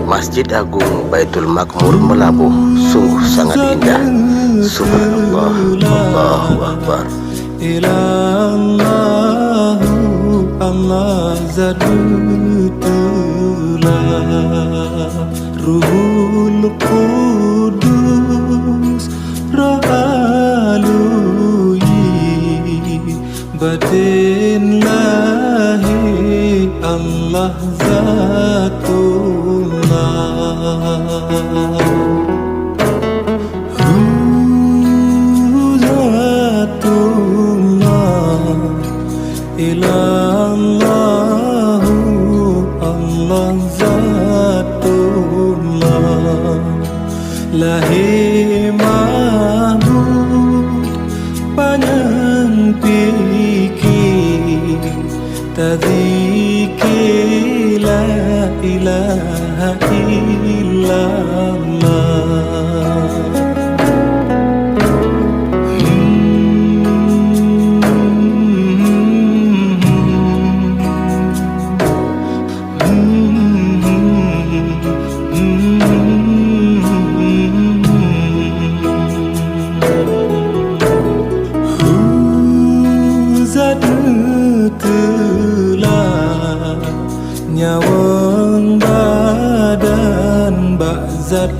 Masjid Agung Baitul Makmur Melabuh sungguh sangat indah. Subhanallah, Allahu Akbar. Ilallahu Allah Zadutullah Ruhul Qudus Ra'aluyi Batin lahi Allah Zatullah Ilallahu Allah Zatullah Lahi mahmud panjang pikir tadzikir la ilaha illallah nyawang badan bak zat